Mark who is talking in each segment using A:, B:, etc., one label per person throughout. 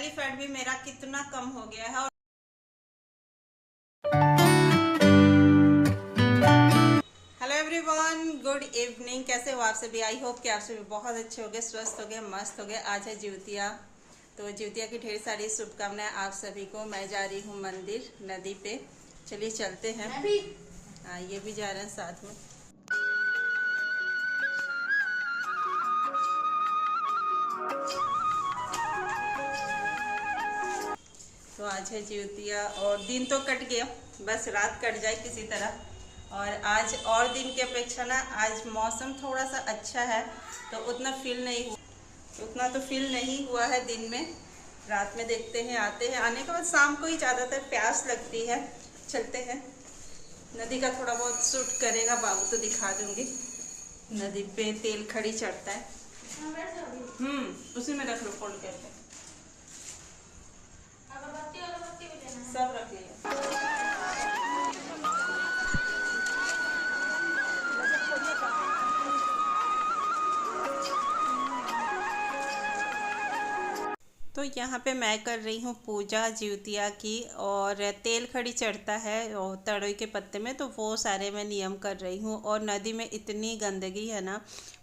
A: Belly fat भी मेरा कितना कम हो गया है। और हेलो एवरीवन, गुड इवनिंग। कैसे हो आप सभी? आई होप कि आप सभी बहुत अच्छे हो गए, स्वस्थ हो गए, मस्त हो गए। आज है जिउतिया, तो जिउतिया की ढेर सारी शुभकामनाएं आप सभी को। मैं जा रही हूँ मंदिर, नदी पे। चलिए चलते हैं। हाँ, ये भी जा रहे हैं साथ में। तो आज है जिउतिया और दिन तो कट गया, बस रात कट जाए किसी तरह। और आज और दिन की अपेक्षा ना आज मौसम थोड़ा सा अच्छा है, तो उतना तो फील नहीं हुआ है दिन में। रात में देखते हैं, आते हैं, आने के बाद शाम को ही ज़्यादातर प्यास लगती है। चलते हैं। नदी का थोड़ा बहुत शूट करेगा बाबू तो दिखा दूंगी। नदी पे तेल खड़ी चढ़ता है। उसी में रख लो फोल्ड करके। सब रख लिया। तो यहाँ पे मैं कर रही हूँ पूजा जिउतिया की, और तेल खड़ी चढ़ता है और तड़ोई के पत्ते में, तो वो सारे मैं नियम कर रही हूँ। और नदी में इतनी गंदगी है ना,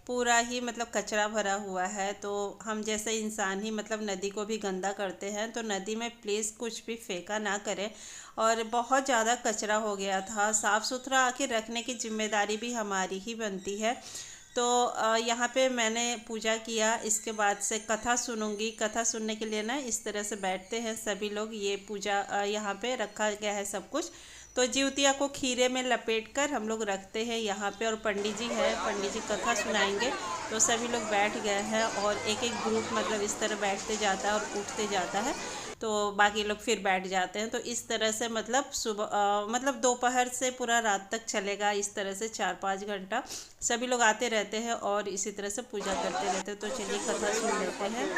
A: पूरा ही मतलब कचरा भरा हुआ है। तो हम जैसे इंसान ही मतलब नदी को भी गंदा करते हैं, तो नदी में प्लीज़ कुछ भी फेंका ना करें। और बहुत ज़्यादा कचरा हो गया था, साफ़ सुथरा आके रखने की जिम्मेदारी भी हमारी ही बनती है। तो यहाँ पे मैंने पूजा किया, इसके बाद से कथा सुनूंगी। कथा सुनने के लिए ना इस तरह से बैठते हैं सभी लोग। ये पूजा यहाँ पे रखा गया है सब कुछ। तो जिउतिया को खीरे में लपेट कर हम लोग रखते हैं यहाँ पे। और पंडित जी है, पंडित जी कथा सुनाएंगे। तो सभी लोग बैठ गए हैं और एक एक ग्रुप मतलब इस तरह बैठते जाता है और उठते जाता है, तो बाकी लोग फिर बैठ जाते हैं। तो इस तरह से मतलब सुबह मतलब दोपहर से पूरा रात तक चलेगा। इस तरह से 4-5 घंटा सभी लोग आते रहते हैं और इसी तरह से पूजा करते रहते हैं। तो चलिए कथा सुन लेते हैं।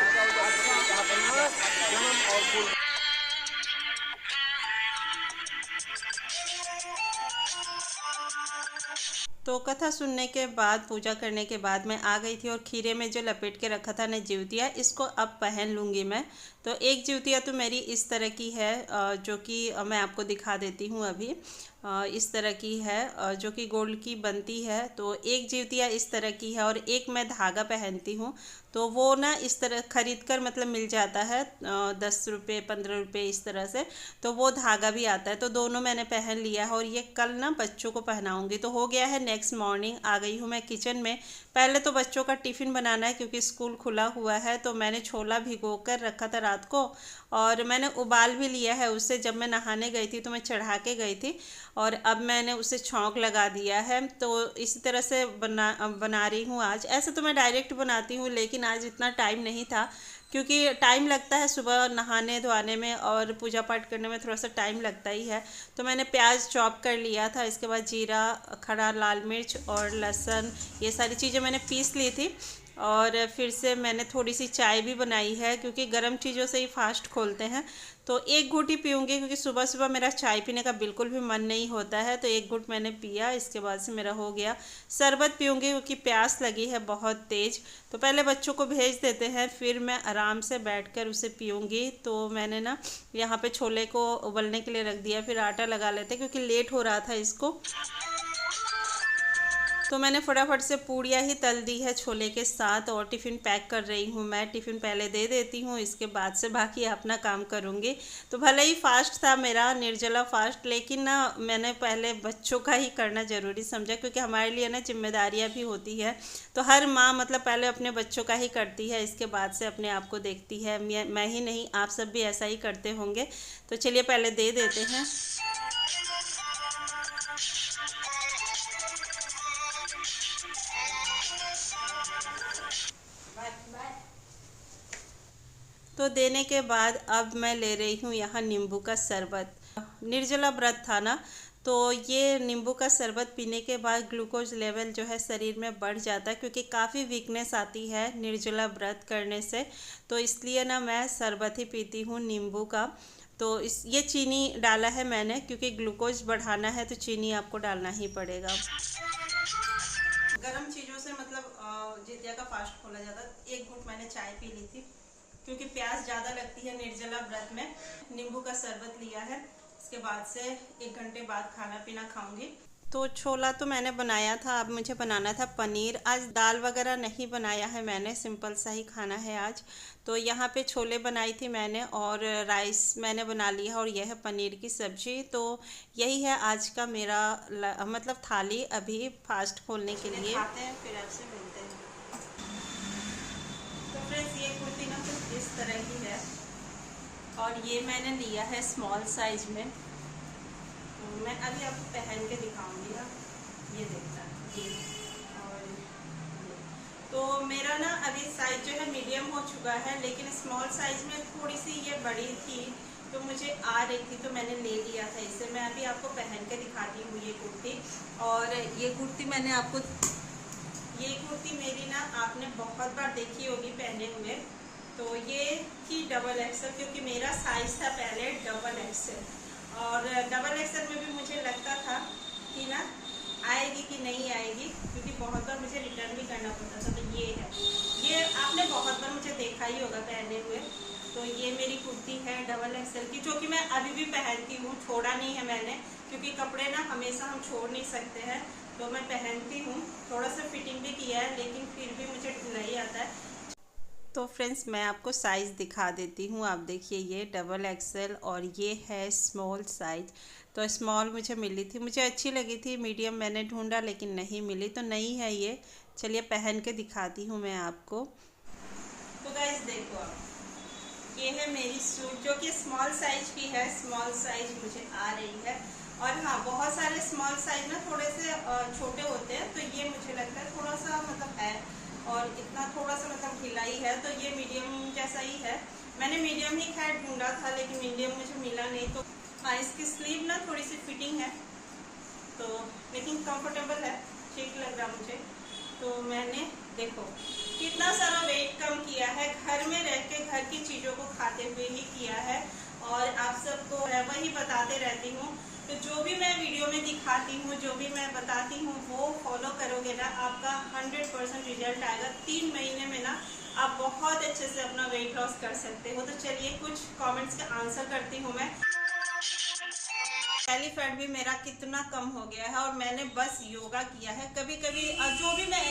A: तो कथा सुनने के बाद, पूजा करने के बाद मैं आ गई थी, और खीरे में जो लपेट के रखा था ना जिउतिया, इसको अब पहन लूँगी मैं। तो एक जिउतिया तो मेरी इस तरह की है, जो कि मैं आपको दिखा देती हूँ अभी। इस तरह की है, जो कि गोल्ड की बनती है। तो एक जिउतिया इस तरह की है, और एक मैं धागा पहनती हूँ। तो वो ना इस तरह ख़रीद कर मतलब मिल जाता है, 10 रुपये 15 रुपये इस तरह से। तो वो धागा भी आता है, तो दोनों मैंने पहन लिया है। और ये कल ना बच्चों को पहनाऊंगी। तो हो गया है नेक्स्ट मॉर्निंग, आ गई हूँ मैं किचन में। पहले तो बच्चों का टिफ़िन बनाना है, क्योंकि स्कूल खुला हुआ है। तो मैंने छोला भिगो कर रखा था रात को, और मैंने उबाल भी लिया है उससे। जब मैं नहाने गई थी तो मैं चढ़ा के गई थी, और अब मैंने उसे छौंक लगा दिया है। तो इसी तरह से बना रही हूँ आज। ऐसे तो मैं डायरेक्ट बनाती हूँ, लेकिन आज इतना टाइम नहीं था, क्योंकि टाइम लगता है सुबह नहाने धोने में और पूजा पाठ करने में, थोड़ा सा टाइम लगता ही है। तो मैंने प्याज चॉप कर लिया था, इसके बाद जीरा, खड़ा लाल मिर्च और लहसुन, ये सारी चीज़ें मैंने पीस ली थी। और फिर से मैंने थोड़ी सी चाय भी बनाई है, क्योंकि गर्म चीज़ों से ही फास्ट खोलते हैं। तो एक घूंट ही पीऊँगी, क्योंकि सुबह सुबह मेरा चाय पीने का बिल्कुल भी मन नहीं होता है। तो एक घूंट मैंने पिया, इसके बाद से मेरा हो गया। शरबत पीऊँगी, क्योंकि प्यास लगी है बहुत तेज़। तो पहले बच्चों को भेज देते हैं, फिर मैं आराम से बैठकर उसे पीऊँगी। तो मैंने ना यहाँ पे छोले को उबलने के लिए रख दिया, फिर आटा लगा लेते, क्योंकि लेट हो रहा था इसको। तो मैंने फटाफट से पूड़ियाँ ही तल दी है छोले के साथ, और टिफ़िन पैक कर रही हूँ मैं। टिफ़िन पहले दे देती हूँ, इसके बाद से बाकी अपना काम करूँगी। तो भले ही फास्ट था मेरा, निर्जला फास्ट, लेकिन ना मैंने पहले बच्चों का ही करना ज़रूरी समझा, क्योंकि हमारे लिए ना जिम्मेदारियाँ भी होती है। तो हर माँ मतलब पहले अपने बच्चों का ही करती है, इसके बाद से अपने आप को देखती है। मैं ही नहीं, आप सब भी ऐसा ही करते होंगे। तो चलिए पहले दे देते हैं। तो देने के बाद अब मैं ले रही हूँ यहाँ नींबू का शरबत। निर्जला व्रत था ना, तो ये नींबू का शरबत पीने के बाद ग्लूकोज लेवल जो है शरीर में बढ़ जाता है, क्योंकि काफ़ी वीकनेस आती है निर्जला व्रत करने से। तो इसलिए ना मैं शरबत ही पीती हूँ नींबू का। तो ये चीनी डाला है मैंने, क्योंकि ग्लूकोज बढ़ाना है तो चीनी आपको डालना ही पड़ेगा। गर्म चीज़ों से मतलब जितिया का फास्ट खोला जाता है। एक घूंट मैंने चाय पी ली थी। क्योंकि प्यास ज़्यादा लगती है निर्जला व्रत में। नींबू का शरबत लिया है, इसके बाद से 1 घंटे बाद खाना पीना खाऊंगी। तो छोला तो मैंने बनाया था, अब मुझे बनाना था पनीर। आज दाल वगैरह नहीं बनाया है मैंने, सिंपल सा ही खाना है आज। तो यहाँ पे छोले बनाई थी मैंने और राइस मैंने बना लिया और यह है पनीर की सब्जी। तो यही है आज का मेरा मतलब थाली अभी फास्ट खोलने के लिए। खाते हैं फिर आपसे मिलते हैं। तो फ्रेंड्स ये कुर्ती ना कुछ इस तरह की है और ये मैंने लिया है स्मॉल साइज में। तो मैं अभी आपको पहन के दिखाऊंगी ना, ये देखता है ये। और ये तो मेरा ना अभी साइज जो है मीडियम हो चुका है, लेकिन स्मॉल साइज में थोड़ी सी ये बड़ी थी तो मुझे आ रही थी तो मैंने ले लिया था इसे। मैं अभी आपको पहन के दिखाती हूँ ये कुर्ती। और ये कुर्ती मैंने आपको, ये कुर्ती मेरी ना आपने बहुत बार देखी होगी पहने हुए। तो ये थी डबल एक्सल, क्योंकि मेरा साइज था पहले डबल एक्सल। और डबल एक्सल में भी मुझे लगता था कि ना आएगी कि नहीं आएगी, क्योंकि बहुत बार मुझे रिटर्न भी करना पड़ता था। तो ये है, ये आपने बहुत बार मुझे देखा ही होगा पहने हुए। तो ये मेरी कुर्ती है डबल एक्सल की, जो कि मैं अभी भी पहनती हूँ, छोड़ा नहीं है मैंने, क्योंकि कपड़े ना हमेशा हम छोड़ नहीं सकते हैं। तो मैं पहनती हूँ, थोड़ा सा फिटिंग भी किया है, लेकिन फिर भी मुझे नहीं आता है। तो फ्रेंड्स मैं आपको साइज़ दिखा देती हूँ। आप देखिए ये डबल एक्सेल और ये है स्मॉल साइज। तो स्मॉल मुझे मिली थी, मुझे अच्छी लगी थी। मीडियम मैंने ढूंढा लेकिन नहीं मिली, तो नहीं है ये। चलिए पहन के दिखाती हूँ मैं आपको। तो गाइस देखो आप, ये है मेरी सूट जो कि स्मॉल साइज की है। स्मॉल साइज मुझे आ रही है। और हाँ, बहुत सारे स्मॉल साइज ना थोड़े से छोटे होते हैं, तो ये मुझे लगता है थोड़ा सा मतलब है, और इतना थोड़ा सा मतलब ढिला ही है। तो ये मीडियम जैसा ही है। मैंने मीडियम ही खैर ढूंढा था, लेकिन मीडियम मुझे मिला नहीं। तो हाँ, इसकी स्लीव ना थोड़ी सी फिटिंग है, तो लेकिन कंफर्टेबल है, ठीक लग रहा मुझे। तो मैंने देखो कितना सारा वेट कम किया है, घर में रह के घर की चीज़ों को खाते हुए ही किया है। और आप सबको वही बताते रहती हूँ। तो जो भी मैं वीडियो में दिखाती हूँ, जो भी मैं बताती हूँ, वो फॉलो करोगे ना, आपका 100% रिजल्ट आएगा। 3 महीने में ना आप बहुत अच्छे से अपना वेट लॉस कर सकते हो। तो चलिए कुछ कमेंट्स का आंसर करती हूँ मैं। बेली फैट भी मेरा कितना कम हो गया है, और मैंने बस योगा किया है। कभी कभी जो भी मैं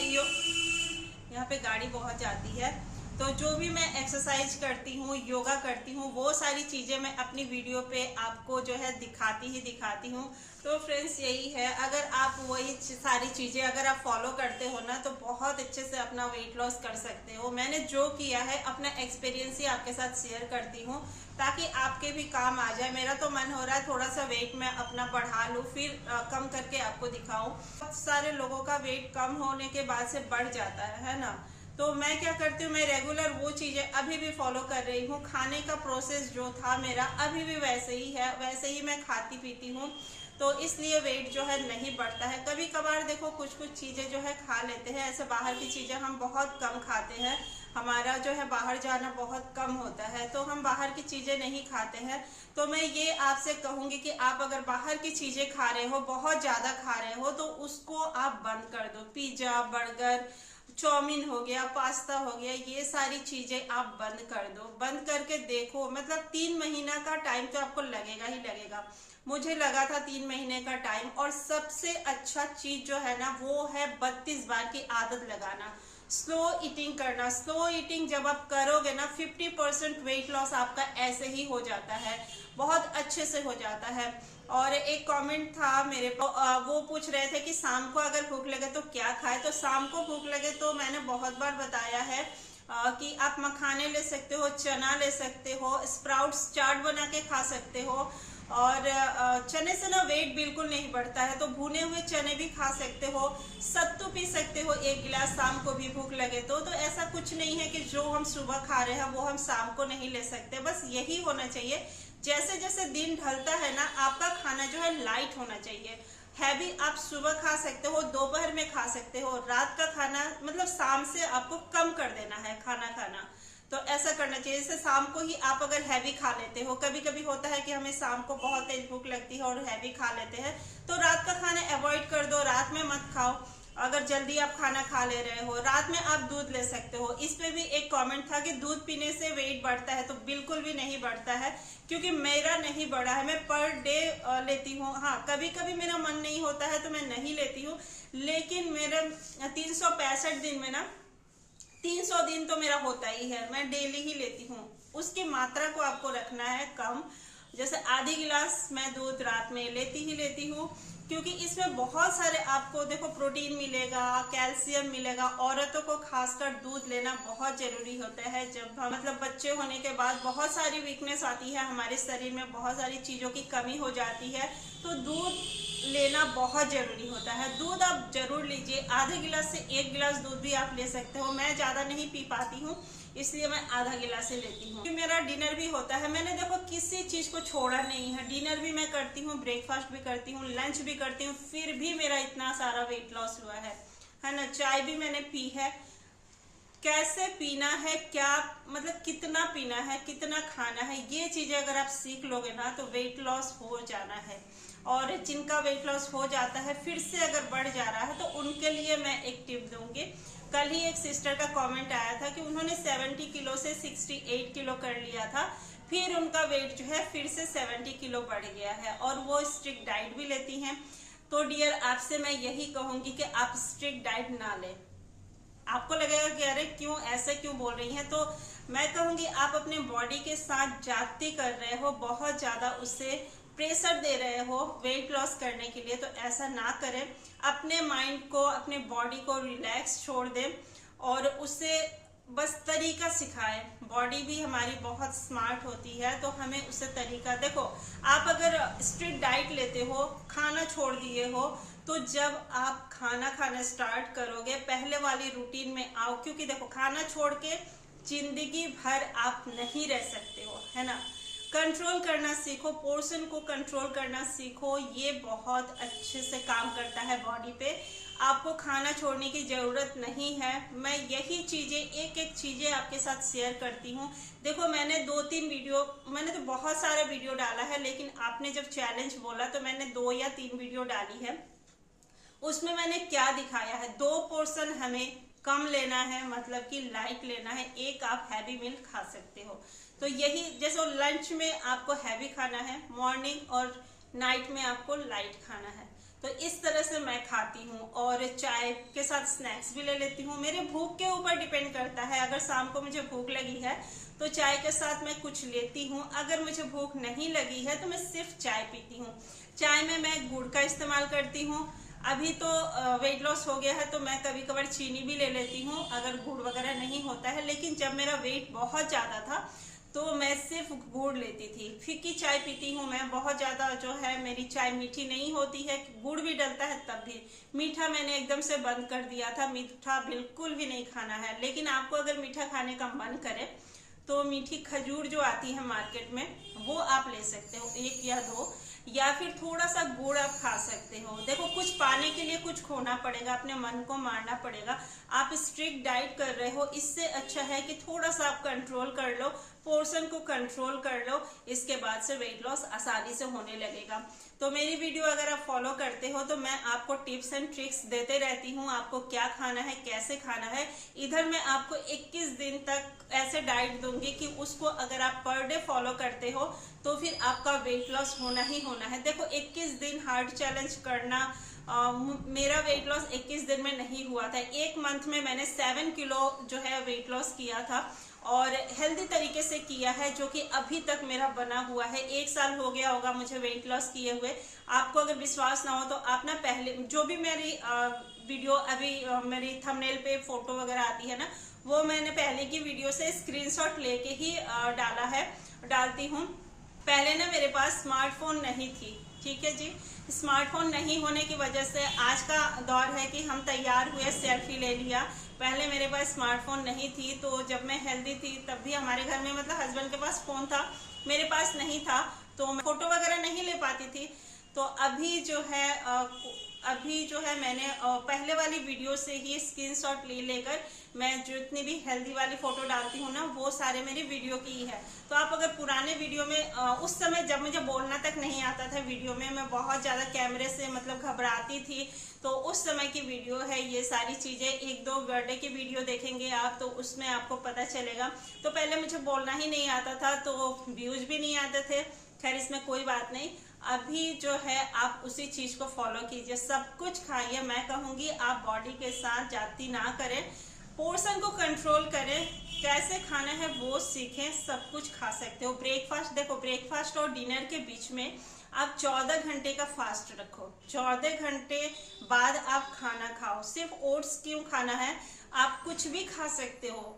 A: यहाँ पे गाड़ी बहुत जाती है, तो जो भी मैं एक्सरसाइज करती हूँ, योगा करती हूँ, वो सारी चीज़ें मैं अपनी वीडियो पे आपको जो है दिखाती हूँ। तो फ्रेंड्स यही है, अगर आप वही सारी चीज़ें अगर आप फॉलो करते हो ना, तो बहुत अच्छे से अपना वेट लॉस कर सकते हो। मैंने जो किया है अपना एक्सपीरियंस ही आपके साथ शेयर करती हूँ, ताकि आपके भी काम आ जाए। मेरा तो मन हो रहा है थोड़ा सा वेट मैं अपना बढ़ा लूँ, फिर कम करके आपको दिखाऊँ। बहुत सारे लोगों का वेट कम होने के बाद से बढ़ जाता है ना। तो मैं क्या करती हूँ, मैं रेगुलर वो चीज़ें अभी भी फॉलो कर रही हूँ। खाने का प्रोसेस जो था मेरा अभी भी वैसे ही है, वैसे ही मैं खाती पीती हूँ। तो इसलिए वेट जो है नहीं बढ़ता है। कभी कभार देखो कुछ कुछ चीज़ें जो है खा लेते हैं, ऐसे बाहर की चीज़ें हम बहुत कम खाते हैं। हमारा जो है बाहर जाना बहुत कम होता है, तो हम बाहर की चीज़ें नहीं खाते हैं। तो मैं ये आपसे कहूँगी कि आप अगर बाहर की चीज़ें खा रहे हो, बहुत ज़्यादा खा रहे हो, तो उसको आप बंद कर दो। पिज़्ज़ा, बर्गर, चाउमीन हो गया, पास्ता हो गया, ये सारी चीजें आप बंद कर दो। बंद करके देखो, मतलब 3 महीना का टाइम तो आपको लगेगा ही लगेगा। मुझे लगा था 3 महीने का टाइम। और सबसे अच्छा चीज जो है ना, वो है 32 बार की आदत लगाना, स्लो ईटिंग करना। स्लो ईटिंग जब आप करोगे ना, 50% वेट लॉस आपका ऐसे ही हो जाता है, बहुत अच्छे से हो जाता है। और एक कमेंट था मेरे को, वो पूछ रहे थे कि शाम को अगर भूख लगे तो क्या खाए। तो शाम को भूख लगे तो मैंने बहुत बार बताया है कि आप मखाने ले सकते हो, चना ले सकते हो, स्प्राउट्स चाट बना के खा सकते हो। और चने से ना वेट बिल्कुल नहीं बढ़ता है, तो भुने हुए चने भी खा सकते हो। सत्तू पी सकते हो 1 गिलास शाम को भी भूख लगे तो ऐसा कुछ नहीं है कि जो हम सुबह खा रहे हैं वो हम शाम को नहीं ले सकते। बस यही होना चाहिए। जैसे जैसे दिन ढलता है ना, आपका खाना जो है लाइट होना चाहिए। हैवी आप सुबह खा सकते हो, दोपहर में खा सकते हो, रात का खाना मतलब शाम से आपको कम कर देना है खाना खाना। तो ऐसा करना चाहिए। जैसे शाम को ही आप अगर हैवी खा लेते हो, कभी कभी होता है कि हमें शाम को बहुत तेज भूख लगती है और हैवी खा लेते हैं, तो रात का खाना अवॉइड कर दो, रात में मत खाओ। अगर जल्दी आप खाना खा ले रहे हो, रात में आप दूध ले सकते हो। इस पे भी एक कमेंट था कि दूध पीने से वेट बढ़ता है, तो बिल्कुल भी नहीं बढ़ता है, क्योंकि मेरा नहीं बढ़ा है। मैं पर डे लेती हूँ। हाँ, कभी कभी मेरा मन नहीं होता है तो मैं नहीं लेती हूँ, लेकिन मेरे 365 दिन में ना 300 दिन तो मेरा होता ही है, मैं डेली ही लेती हूँ। उसकी मात्रा को आपको रखना है कम। जैसे आधी गिलास मैं दूध रात में लेती ही हूँ, क्योंकि इसमें बहुत सारे आपको देखो प्रोटीन मिलेगा, कैल्शियम मिलेगा। औरतों को खासकर दूध लेना बहुत जरूरी होता है। जब हम मतलब बच्चे होने के बाद बहुत सारी वीकनेस आती है हमारे शरीर में, बहुत सारी चीज़ों की कमी हो जाती है, तो दूध लेना बहुत जरूरी होता है। दूध आप जरूर लीजिए, आधे गिलास से 1 गिलास दूध भी आप ले सकते हो। मैं ज़्यादा नहीं पी पाती हूँ, इसलिए मैं आधा गिलास ही लेती हूँ। मेरा डिनर भी होता है, मैंने देखो किसी चीज को छोड़ा नहीं है। डिनर भी मैं करती हूँ, ब्रेकफास्ट भी करती हूँ, लंच भी करती हूँ, फिर भी मेरा इतना सारा वेट लॉस हुआ है ना। चाय भी मैंने पी है। कैसे पीना है, क्या मतलब कितना पीना है, कितना खाना है, ये चीजें अगर आप सीख लोगे ना तो वेट लॉस हो जाना है। और जिनका वेट लॉस हो जाता है फिर से अगर बढ़ जा रहा है तो उनके लिए मैं एक टिप दूंगी। कल ही एक सिस्टर का कमेंट आया था कि उन्होंने 70 किलो से 68 किलो कर लिया था, फिर उनका वेट जो है फिर से 70 किलो बढ़ गया है, और वो स्ट्रिक्ट डाइट भी लेती हैं। तो डियर, आपसे मैं यही कहूंगी कि आप स्ट्रिक्ट डाइट ना लें। आपको लगेगा कि अरे क्यों ऐसे क्यों बोल रही हैं, तो मैं कहूंगी आप अपने बॉडी के साथ जाती कर रहे हो, बहुत ज्यादा उससे प्रेशर दे रहे हो वेट लॉस करने के लिए, तो ऐसा ना करें। अपने माइंड को, अपने बॉडी को रिलैक्स छोड़ दें और उसे बस तरीका सिखाएं। बॉडी भी हमारी बहुत स्मार्ट होती है, तो हमें उसे तरीका देखो। आप अगर स्ट्रिक्ट डाइट लेते हो, खाना छोड़ दिए हो, तो जब आप खाना खाना स्टार्ट करोगे पहले वाली रूटीन में आओ, क्योंकि देखो खाना छोड़ के जिंदगी भर आप नहीं रह सकते हो, है ना। कंट्रोल करना सीखो, पोर्शन को कंट्रोल करना सीखो, ये बहुत अच्छे से काम करता है बॉडी पे। आपको खाना छोड़ने की जरूरत नहीं है। मैं यही चीजें एक एक चीजें आपके साथ शेयर करती हूँ। देखो मैंने 2-3 वीडियो, मैंने तो बहुत सारा वीडियो डाला है, लेकिन आपने जब चैलेंज बोला तो मैंने 2 या 3 वीडियो डाली है। उसमें मैंने क्या दिखाया है, 2 पोर्शन हमें कम लेना है, मतलब कि लाइट लेना है, एक आप हैवी मील खा सकते हो। तो यही, जैसे लंच में आपको हैवी खाना है, मॉर्निंग और नाइट में आपको लाइट खाना है, तो इस तरह से मैं खाती हूँ। और चाय के साथ स्नैक्स भी ले लेती हूँ। मेरे भूख के ऊपर डिपेंड करता है, अगर शाम को मुझे भूख लगी है तो चाय के साथ मैं कुछ लेती हूँ, अगर मुझे भूख नहीं लगी है तो मैं सिर्फ चाय पीती हूँ। चाय में मैं गुड़ का इस्तेमाल करती हूँ। अभी तो वेट लॉस हो गया है तो मैं कभी कभार चीनी भी ले लेती हूँ अगर गुड़ वगैरह नहीं होता है, लेकिन जब मेरा वेट बहुत ज़्यादा था तो मैं सिर्फ गुड़ लेती थी। फीकी चाय पीती हूँ मैं, बहुत ज़्यादा जो है मेरी चाय मीठी नहीं होती है, गुड़ भी डलता है तब भी। मीठा मैंने एकदम से बंद कर दिया था, मीठा बिल्कुल भी नहीं खाना है। लेकिन आपको अगर मीठा खाने का मन करे तो मीठी खजूर जो आती है मार्केट में वो आप ले सकते हो, 1 या 2, या फिर थोड़ा सा गुड़ आप खा सकते हो। देखो कुछ पाने के लिए कुछ खोना पड़ेगा, अपने मन को मारना पड़ेगा। आप स्ट्रिक्ट डाइट कर रहे हो, इससे अच्छा है कि थोड़ा सा आप कंट्रोल कर लो, पोर्शन को कंट्रोल कर लो, इसके बाद से वेट लॉस आसानी से होने लगेगा। तो मेरी वीडियो अगर आप फॉलो करते हो तो मैं आपको टिप्स एंड ट्रिक्स देते रहती हूँ, आपको क्या खाना है, कैसे खाना है। इधर मैं आपको 21 दिन तक ऐसे डाइट दूंगी कि उसको अगर आप पर डे फॉलो करते हो तो फिर आपका वेट लॉस होना ही होना है। देखो 21 दिन हार्ड चैलेंज करना, मेरा वेट लॉस 21 दिन में नहीं हुआ था, 1 मंथ में मैंने 7 किलो जो है वेट लॉस किया था, और हेल्दी तरीके से किया है, जो कि अभी तक मेरा बना हुआ है। 1 साल हो गया होगा मुझे वेट लॉस किए हुए। आपको अगर विश्वास ना हो तो आप ना पहले जो भी मेरी वीडियो अभी मेरी थंबनेल पे फोटो वगैरह आती है ना, वो मैंने पहले की वीडियो से स्क्रीनशॉट लेके ही डालती हूँ। पहले ना मेरे पास स्मार्टफोन नहीं थी, ठीक है जी। स्मार्टफोन नहीं होने की वजह से आज का दौर है कि हम तैयार हुए सेल्फी ले लिया। पहले मेरे पास स्मार्टफोन नहीं थी, तो जब मैं हेल्दी थी तब भी हमारे घर में मतलब हस्बैंड के पास फोन था, मेरे पास नहीं था, तो मैं फोटो वगैरह नहीं ले पाती थी। तो अभी जो है मैंने पहले वाली वीडियो से ही स्क्रीनशॉट लेकर मैं जितनी भी हेल्दी वाली फोटो डालती हूँ ना, वो सारे मेरी वीडियो की ही है। तो आप अगर पुराने वीडियो में उस समय जब मुझे बोलना तक नहीं आता था वीडियो में, मैं बहुत ज़्यादा कैमरे से मतलब घबराती थी, तो उस समय की वीडियो है ये सारी चीज़ें। एक दो बर्थडे की वीडियो देखेंगे आप तो उसमें आपको पता चलेगा। तो पहले मुझे बोलना ही नहीं आता था, तो व्यूज भी नहीं आते थे। खैर इसमें कोई बात नहीं। अभी जो है आप उसी चीज को फॉलो कीजिए, सब कुछ खाइए। मैं कहूंगी आप बॉडी के साथ जाती ना करें, पोर्शन को कंट्रोल करें, कैसे खाना है वो सीखें, सब कुछ खा सकते हो। ब्रेकफास्ट देखो, ब्रेकफास्ट और डिनर के बीच में आप 14 घंटे का फास्ट रखो, 14 घंटे बाद आप खाना खाओ। सिर्फ ओट्स क्यों खाना है, आप कुछ भी खा सकते हो।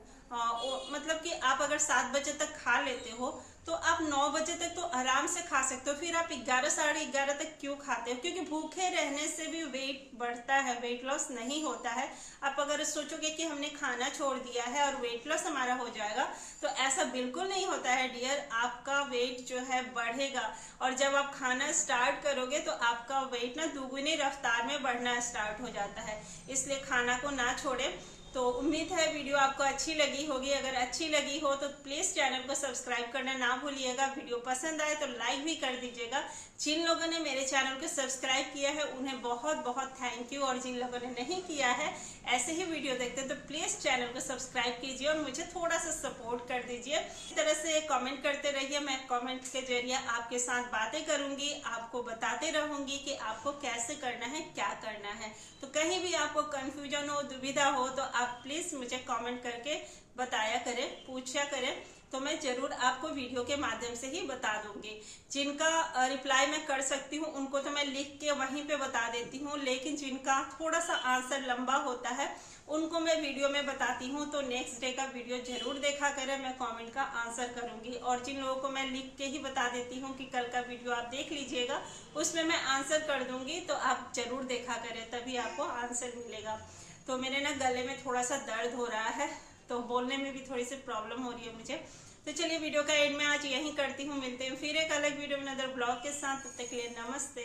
A: मतलब कि आप अगर 7 बजे तक खा लेते हो तो आप 9 बजे तक तो आराम से खा सकते हो। फिर आप 11 साढ़े 11 तक क्यों खाते हो? क्योंकि भूखे रहने से भी वेट बढ़ता है, वेट लॉस नहीं होता है। आप अगर सोचोगे कि हमने खाना छोड़ दिया है और वेट लॉस हमारा हो जाएगा, तो ऐसा बिल्कुल नहीं होता है डियर। आपका वेट जो है बढ़ेगा, और जब आप खाना स्टार्ट करोगे तो आपका वेट ना दुगुनी रफ्तार में बढ़ना स्टार्ट हो जाता है। इसलिए खाना को ना छोड़े। तो उम्मीद है वीडियो आपको अच्छी लगी होगी। अगर अच्छी लगी हो तो प्लीज चैनल को सब्सक्राइब करना ना भूलिएगा। वीडियो पसंद आए तो लाइक भी कर दीजिएगा। जिन लोगों ने मेरे चैनल को सब्सक्राइब किया है उन्हें बहुत बहुत थैंक यू, और जिन लोगों ने नहीं किया है, ऐसे ही वीडियो देखते हैं, तो प्लीज चैनल को सब्सक्राइब कीजिए और मुझे थोड़ा सा सपोर्ट कर दीजिए। इस तरह से कमेंट करते रहिए, मैं कमेंट के जरिए आपके साथ बातें करूंगी, आपको बताते रहूंगी कि आपको कैसे करना है, क्या करना है। तो कहीं भी आपको कंफ्यूजन हो, दुविधा हो, तो आप प्लीज मुझे कमेंट करके बताया करें, पूछा करें, तो मैं जरूर आपको वीडियो के माध्यम से ही बता दूंगी। जिनका रिप्लाई मैं कर सकती हूँ उनको तो मैं लिख के वहीं पे बता देती हूँ, लेकिन जिनका थोड़ा सा आंसर लंबा होता है उनको मैं वीडियो में बताती हूँ। तो नेक्स्ट डे का वीडियो जरूर देखा करें, मैं कमेंट का आंसर करूंगी। और जिन लोगों को मैं लिख के ही बता देती हूँ कि कल का वीडियो आप देख लीजिएगा, उसमें मैं आंसर कर दूंगी, तो आप जरूर देखा करें, तभी आपको आंसर मिलेगा। तो मेरे ना गले में थोड़ा सा दर्द हो रहा है, तो बोलने में भी थोड़ी सी प्रॉब्लम हो रही है मुझे। तो चलिए वीडियो का एंड में आज यहीं करती हूँ। मिलते हैं फिर एक अलग वीडियो में, अदर ब्लॉग के साथ। तब तक के लिए नमस्ते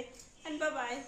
A: एंड बाय बाय।